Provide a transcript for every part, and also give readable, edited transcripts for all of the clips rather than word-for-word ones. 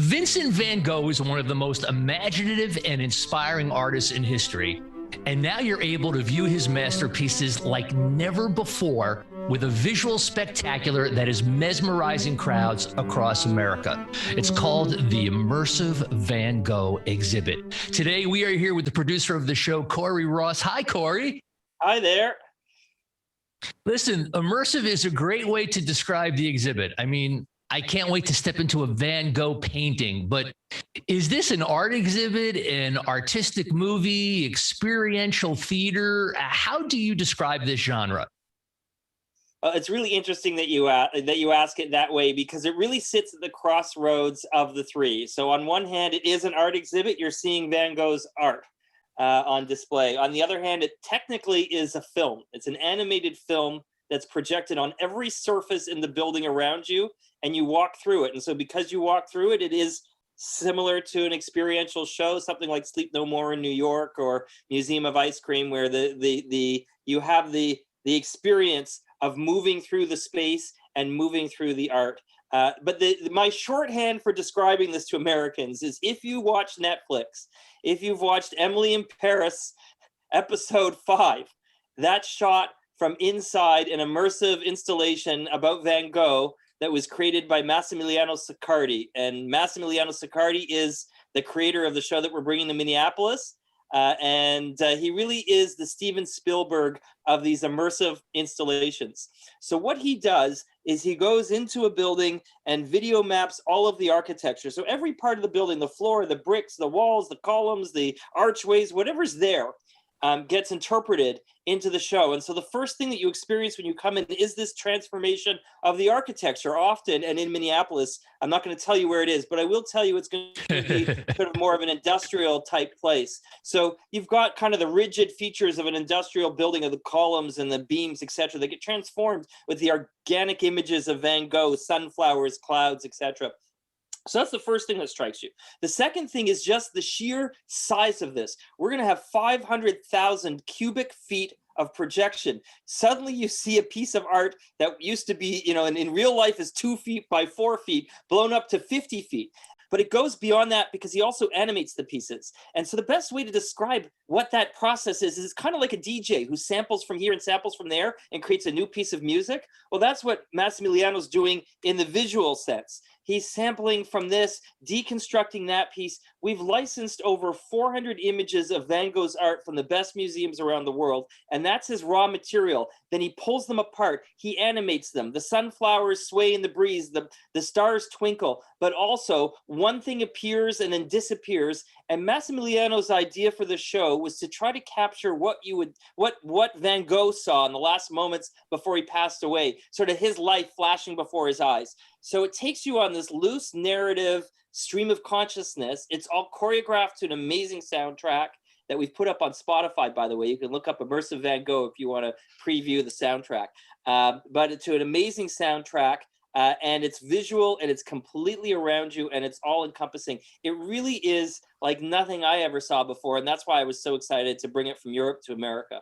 Vincent Van Gogh is one of the most imaginative and inspiring artists in history. And now you're able to view his masterpieces like never before with a visual spectacular that is mesmerizing crowds across America. It's called the Immersive Van Gogh Exhibit. Today, we are here with the producer of the show, Corey Ross. Hi, Corey. Hi there. Listen, immersive is a great way to describe the exhibit. I mean, I can't wait to step into a Van Gogh painting, but is this an art exhibit, an artistic movie, experiential theater? How do you describe this genre? It's really interesting that you ask it that way, because it really sits at the crossroads of the three. So on one hand, it is an art exhibit. You're seeing Van Gogh's art on display. On the other hand, it technically is a film. It's an animated film that's projected on every surface in the building around you, and you walk through it. And so because you walk through it, it is similar to an experiential show, something like Sleep No More in New York or Museum of Ice Cream, where you have the experience of moving through the space and moving through the art. But my shorthand for describing this to Americans is, if you watch Netflix, if you've watched Emily in Paris, episode 5, that shot from inside an immersive installation about Van Gogh that was created by Massimiliano Saccardi. And Massimiliano Saccardi is the creator of the show that we're bringing to Minneapolis. And he really is the Steven Spielberg of these immersive installations. So what he does is he goes into a building and video maps all of the architecture. So every part of the building, the floor, the bricks, the walls, the columns, the archways, whatever's there, gets interpreted into the show. And so the first thing that you experience when you come in is this transformation of the architecture. Often, and in Minneapolis, I'm not going to tell you where it is, but I will tell you it's going to be sort of more of an industrial type place. So you've got kind of the rigid features of an industrial building, of the columns and the beams, etc., that get transformed with the organic images of Van Gogh, sunflowers, clouds, etc. So that's the first thing that strikes you. The second thing is just the sheer size of this. We're going to have 500,000 cubic feet of projection. Suddenly you see a piece of art that used to be, in real life is 2 feet by 4 feet, blown up to 50 feet. But it goes beyond that because he also animates the pieces. And so the best way to describe what that process is it's kind of like a DJ who samples from here and samples from there and creates a new piece of music. Well, that's what Massimiliano's doing in the visual sense. He's sampling from this, deconstructing that piece. We've licensed over 400 images of Van Gogh's art from the best museums around the world, and that's his raw material. Then he pulls them apart. He animates them. The sunflowers sway in the breeze. The stars twinkle. But also, one thing appears and then disappears. And Massimiliano's idea for the show was to try to capture what Van Gogh saw in the last moments before he passed away, sort of his life flashing before his eyes. So it takes you on this loose narrative stream of consciousness. It's all choreographed to an amazing soundtrack that we've put up on Spotify, by the way. You can look up Immersive Van Gogh if you want to preview the soundtrack. But to an amazing soundtrack, and it's visual, and it's completely around you, and it's all encompassing. It really is like nothing I ever saw before, and that's why I was so excited to bring it from Europe to America.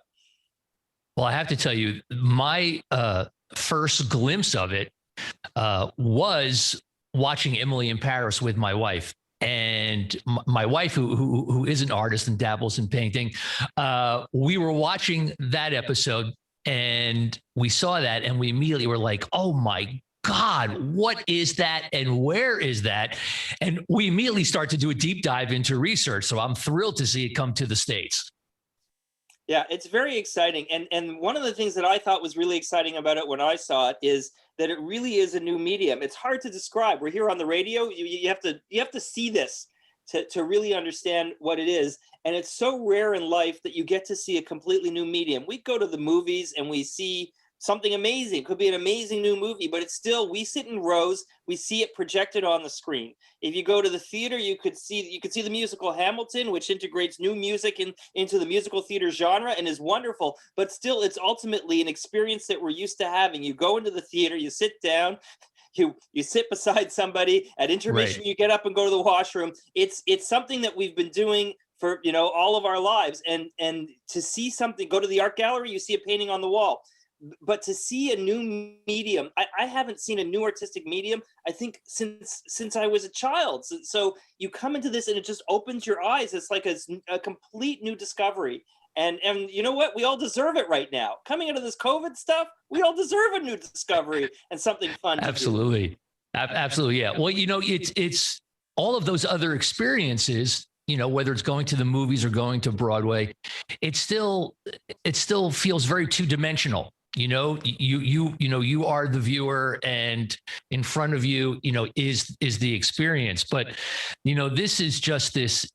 Well, I have to tell you, my first glimpse of it was watching Emily in Paris with my wife. And my wife, who is an artist and dabbles in painting, we were watching that episode, and we saw that, and we immediately were like, oh my God, what is that? And where is that? And we immediately start to do a deep dive into research. So I'm thrilled to see it come to the States. Yeah, it's very exciting. And one of the things that I thought was really exciting about it when I saw it is that it really is a new medium. It's hard to describe. We're here on the radio. You have to see this to really understand what it is. And it's so rare in life that you get to see a completely new medium. We go to the movies and we see something amazing. It could be an amazing new movie, but it's still, we sit in rows, we see it projected on the screen. If you go to the theater, you could see the musical Hamilton, which integrates new music into the musical theater genre and is wonderful, but still it's ultimately an experience that we're used to having. You go into the theater, you sit down, you sit beside somebody, at intermission, right, you get up and go to the washroom. It's something that we've been doing for all of our lives, and to see something, go to the art gallery, you see a painting on the wall. but to see a new medium, I haven't seen a new artistic medium, I think, since I was a child. So you come into this and it just opens your eyes. It's like a complete new discovery. And you know what? We all deserve it right now. Coming out of this COVID stuff, we all deserve a new discovery and something fun to do. Absolutely. Absolutely. Yeah. Well, it's all of those other experiences, whether it's going to the movies or going to Broadway, it still feels very two-dimensional. You are the viewer, and in front of you, is the experience. But, this is just this,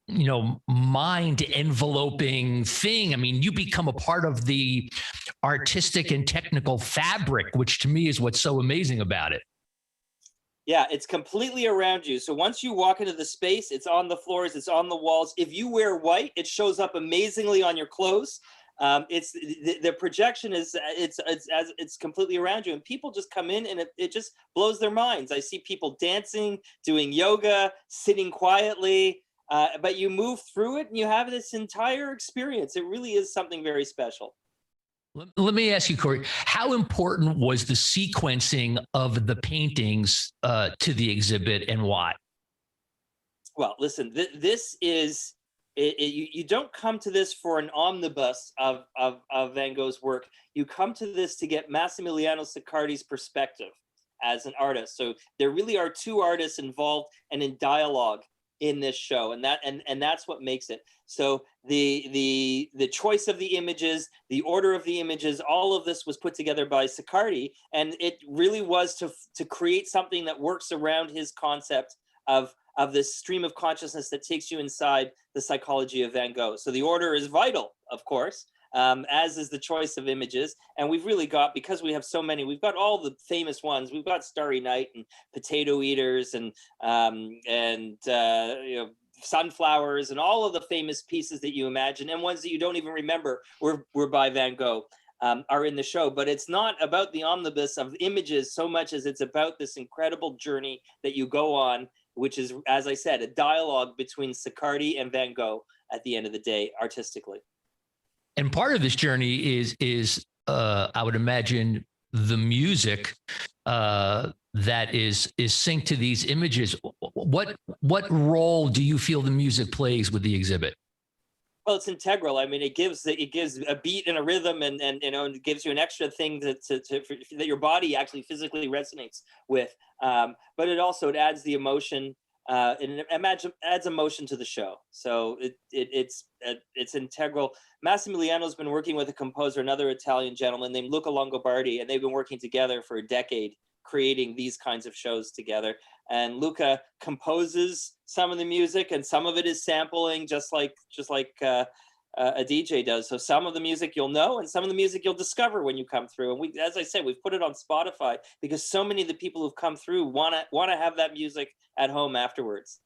mind enveloping thing. I mean, you become a part of the artistic and technical fabric, which to me is what's so amazing about it. Yeah, it's completely around you. So once you walk into the space, it's on the floors, it's on the walls. If you wear white, it shows up amazingly on your clothes. It's the projection is it's completely around you, and people just come in, and it just blows their minds. I see people dancing, doing yoga, sitting quietly, but you move through it and you have this entire experience. It really is something very special. Let me ask you, Corey, how important was the sequencing of the paintings to the exhibit, and why? Well, listen, this is you don't come to this for an omnibus of Van Gogh's work. You come to this to get Massimiliano Siccardi's perspective as an artist. So there really are two artists involved and in dialogue in this show, and that's what makes it. So the choice of the images, the order of the images, all of this was put together by Siccardi, and it really was to create something that works around his concept of this stream of consciousness that takes you inside the psychology of Van Gogh. So the order is vital, of course, as is the choice of images. And we've really got, because we have so many, we've got all the famous ones. We've got Starry Night and Potato Eaters and sunflowers and all of the famous pieces that you imagine, and ones that you don't even remember were by Van Gogh, are in the show. But it's not about the omnibus of images so much as it's about this incredible journey that you go on, which is, as I said, a dialogue between Siccardi and Van Gogh at the end of the day, artistically. And part of this journey is I would imagine the music that is synced to these images. What role do you feel the music plays with the exhibit? Well, it's integral. I mean, it gives a beat and a rhythm, and it gives you an extra thing that your body actually physically resonates with. But it adds the emotion. And adds emotion to the show. So it's integral. Massimiliano's been working with a composer, another Italian gentleman named Luca Longobardi, and they've been working together for a decade, creating these kinds of shows together. And Luca composes some of the music, and some of it is sampling, just like a DJ does. So some of the music you'll know, and some of the music you'll discover when you come through. And as I said, we've put it on Spotify because so many of the people who've come through want to have that music at home afterwards.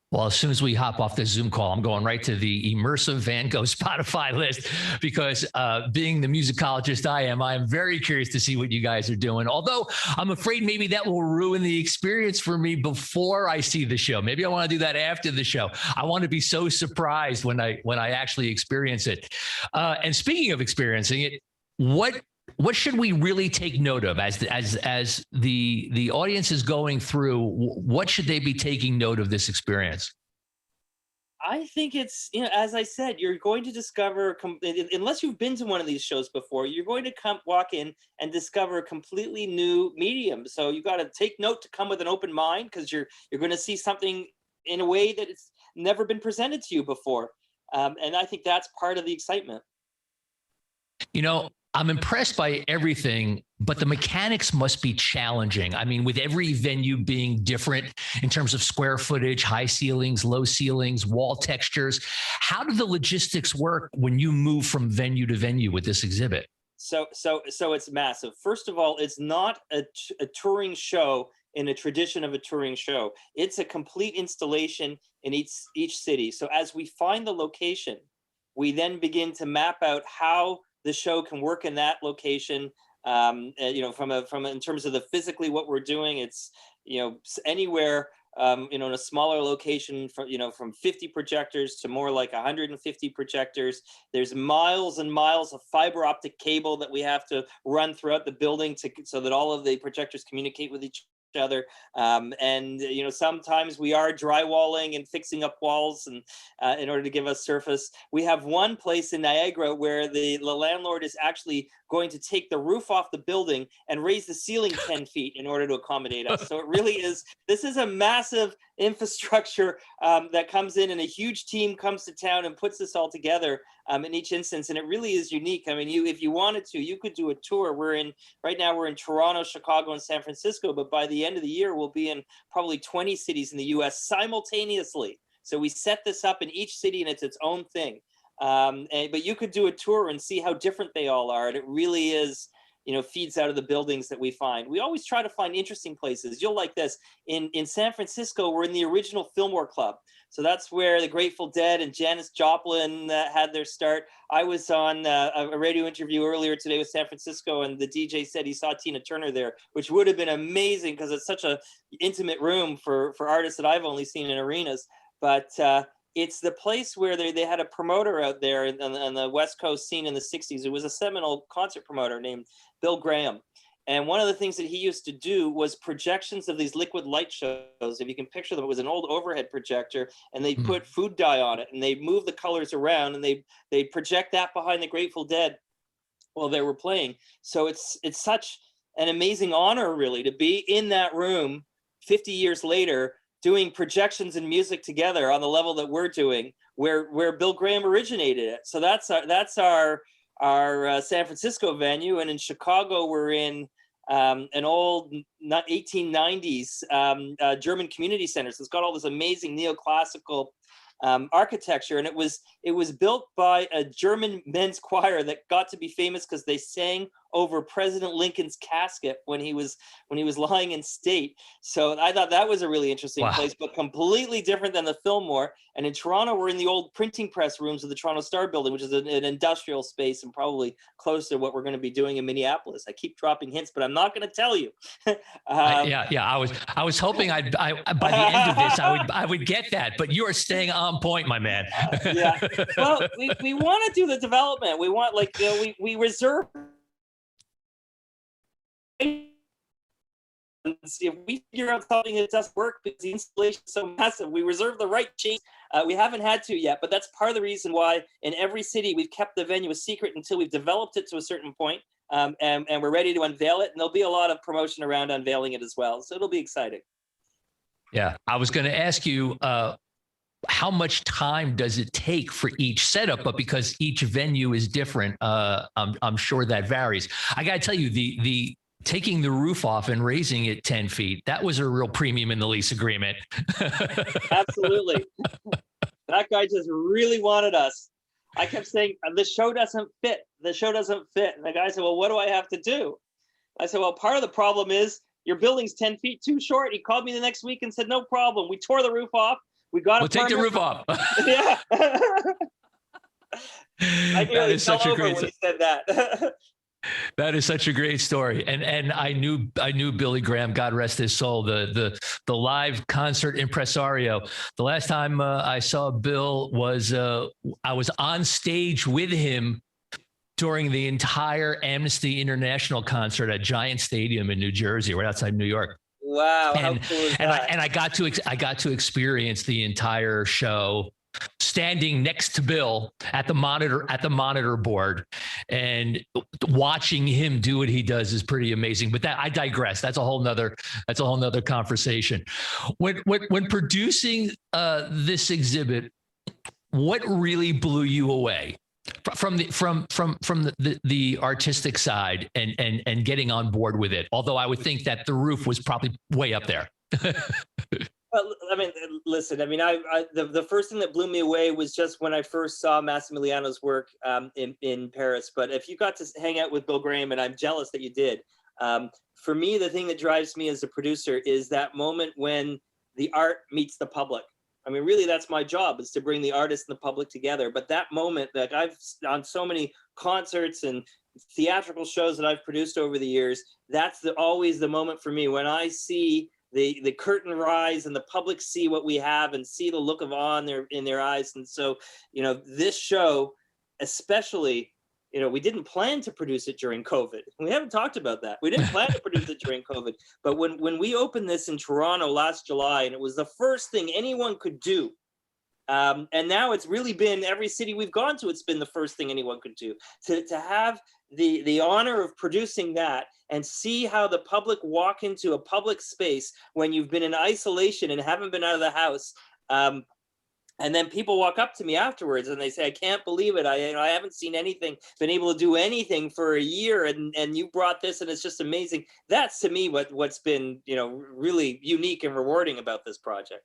Well, as soon as we hop off this Zoom call, I'm going right to the Immersive Van Gogh Spotify list, because being the musicologist I am very curious to see what you guys are doing. Although I'm afraid maybe that will ruin the experience for me before I see the show. Maybe I want to do that after the show. I want to be so surprised when I actually experience it. And speaking of experiencing it, what should we really take note of as the audience is going through? What should they be taking note of this experience? I think it's, as I said, you're going to discover, unless you've been to one of these shows before, you're going to walk in and discover a completely new medium. So you got to take note to come with an open mind, because you're going to see something in a way that it's never been presented to you before. And I think that's part of the excitement. I'm impressed by everything, but the mechanics must be challenging. I mean, with every venue being different in terms of square footage, high ceilings, low ceilings, wall textures, how do the logistics work when you move from venue to venue with this exhibit? So it's massive. First of all, it's not a touring show in a tradition of a touring show. It's a complete installation in each city. So as we find the location, we then begin to map out how the show can work in that location. From in terms of the physically what we're doing, it's anywhere in a smaller location, from 50 projectors to more like 150 projectors. There's miles and miles of fiber optic cable that we have to run throughout the building so that all of the projectors communicate with each other. And sometimes we are drywalling and fixing up walls and in order to give us surface. We have one place in Niagara where the landlord is actually going to take the roof off the building and raise the ceiling 10 feet in order to accommodate us. So it really is, this is a massive infrastructure that comes in, and a huge team comes to town and puts this all together in each instance. And it really is unique. I mean, if you wanted to, you could do a tour. Right now we're in Toronto, Chicago, and San Francisco, but by the end of the year, we'll be in probably 20 cities in the US simultaneously. So we set this up in each city and it's its own thing. But you could do a tour and see how different they all are. And it really is, feeds out of the buildings that we find. We always try to find interesting places. You'll like this. In San Francisco, we're in the original Fillmore Club. So that's where the Grateful Dead and Janis Joplin had their start. I was on a radio interview earlier today with San Francisco, and the DJ said he saw Tina Turner there, which would have been amazing because it's such a intimate room for artists that I've only seen in arenas. But it's the place where they had a promoter out there on the West Coast scene in the 60s. It was a seminal concert promoter named Bill Graham. And one of the things that he used to do was projections of these liquid light shows. If you can picture them, it was an old overhead projector, and they put food dye on it, and they move the colors around, and they project that behind the Grateful Dead while they were playing. So it's such an amazing honor, really, to be in that room 50 years later, doing projections and music together on the level that we're doing, where Bill Graham originated it. So that's our San Francisco venue. And in Chicago, we're in an old 1890s German community center. So it's got all this amazing neoclassical architecture, and it was built by a German men's choir that got to be famous because they sang over President Lincoln's casket when he was lying in state. So I thought that was a really interesting place, but completely different than the Fillmore. And in Toronto, we're in the old printing press rooms of the Toronto Star building, which is an industrial space and probably close to what we're going to be doing in Minneapolis. I keep dropping hints, but I'm not going to tell you. I was hoping I by the end of this I would get that, but you are staying on point, my man. Yeah. Well, we want to do the development. We want, we reserve. If we figure out something that doesn't work because the installation is so massive, we reserve the right change. We haven't had to yet, but that's part of the reason why in every city we've kept the venue a secret until we've developed it to a certain point, and we're ready to unveil it. And there'll be a lot of promotion around unveiling it as well. So it'll be exciting. Yeah, I was going to ask you, how much time does it take for each setup? But because each venue is different, I'm sure that varies. I got to tell you, the taking the roof off and raising it 10 feet, that was a real premium in the lease agreement. Absolutely. That guy just really wanted us. I kept saying, the show doesn't fit. The show doesn't fit. And the guy said, well, what do I have to do? I said, well, part of the problem is your building's 10 feet too short. He called me the next week and said, no problem. We tore the roof off. We'll take the roof off. Yeah. I nearly fell over when he said that. That is such a great story, and I knew Billy Graham, God rest his soul, the live concert impresario. The last time I saw Bill was I was on stage with him during the entire Amnesty International concert at Giant Stadium in New Jersey, right outside New York. Wow, how cool is that? I got to experience the entire show standing next to Bill at the monitor board, and watching him do what he does is pretty amazing. But I digress. That's a whole nother conversation. When producing this exhibit, what really blew you away from the artistic side and getting on board with it? Although I would think that the roof was probably way up there. Well, I mean, listen, I mean, the first thing that blew me away was just when I first saw Massimiliano's work in Paris. But if you got to hang out with Bill Graham, and I'm jealous that you did, for me, the thing that drives me as a producer is that moment when the art meets the public. I mean, really, that's my job, is to bring the artist and the public together. But that moment, that I've on so many concerts and theatrical shows that I've produced over the years, that's always the moment for me when I see the curtain rise and the public see what we have and see the look of awe in their eyes. And so, this show, especially, we didn't plan to produce it during COVID. We haven't talked about that. We didn't plan to produce it during COVID. But when we opened this in Toronto last July, and it was the first thing anyone could do, and now it's really been every city we've gone to, it's been the first thing anyone could do. To have the honor of producing that and see how the public walk into a public space when you've been in isolation and haven't been out of the house. And then people walk up to me afterwards and they say, I can't believe it. I haven't seen anything, been able to do anything for a year. And you brought this and it's just amazing. That's to me what's been, really unique and rewarding about this project.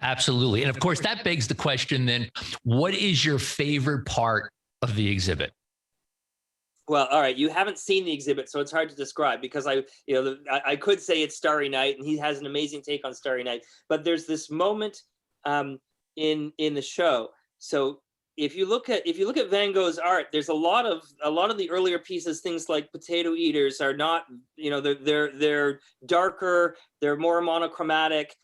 Absolutely. And of course, that begs the question then, what is your favorite part of the exhibit? Well, all right, you haven't seen the exhibit, so it's hard to describe because I could say it's Starry Night, and he has an amazing take on Starry Night. But there's this moment in the show. So if you look at Van Gogh's art, there's a lot of the earlier pieces, things like Potato Eaters, are not, they're darker, they're more monochromatic.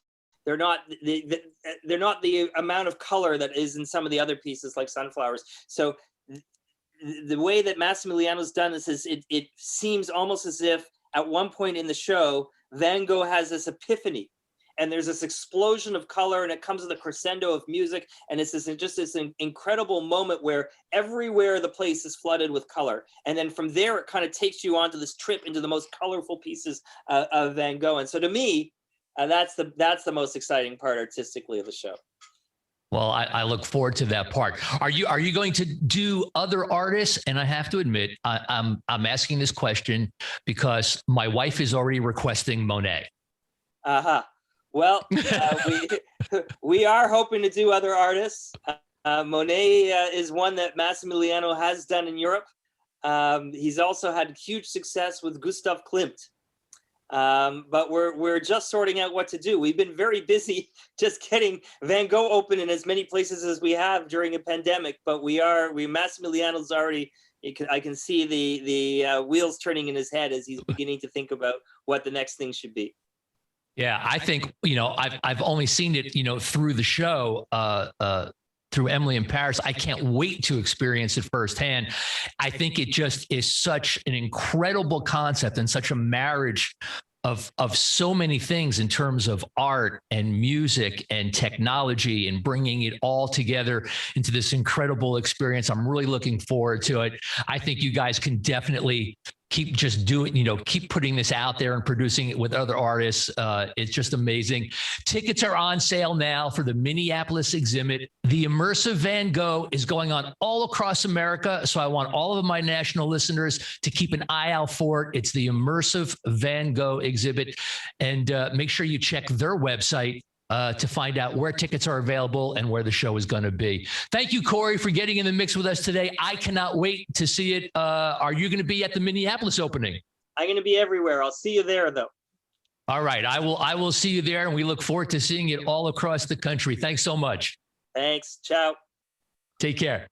They're not the amount of color that is in some of the other pieces like Sunflowers. So the way that Massimiliano's done this is it seems almost as if at one point in the show, Van Gogh has this epiphany and there's this explosion of color and it comes with a crescendo of music. And it's just this incredible moment where everywhere the place is flooded with color. And then from there, it kind of takes you onto this trip into the most colorful pieces of Van Gogh. And so to me, that's the most exciting part artistically of the show. Well, I look forward to that part. Are you going to do other artists? And I have to admit, I'm asking this question because my wife is already requesting Monet. Well, we are hoping to do other artists. Monet is one that Massimiliano has done in Europe. He's also had huge success with Gustav Klimt. But we're just sorting out what to do. We've been very busy just getting Van Gogh open in as many places as we have during a pandemic. But Massimiliano's already. I can see the wheels turning in his head as he's beginning to think about what the next thing should be. Yeah, I think I've only seen it through the show. Through Emily in Paris. I can't wait to experience it firsthand. I think it just is such an incredible concept and such a marriage of so many things in terms of art and music and technology and bringing it all together into this incredible experience. I'm really looking forward to it. I think you guys can definitely keep keep putting this out there and producing it with other artists. It's just amazing. Tickets are on sale now for the Minneapolis exhibit. The Immersive Van Gogh is going on all across America. So I want all of my national listeners to keep an eye out for it. It's the Immersive Van Gogh exhibit. And make sure you check their website to find out where tickets are available and where the show is going to be. Thank you, Corey, for getting in the mix with us today. I cannot wait to see it. Are you going to be at the Minneapolis opening? I'm going to be everywhere. I'll see you there, though. All right. I will see you there, and we look forward to seeing it all across the country. Thanks so much. Thanks. Ciao. Take care.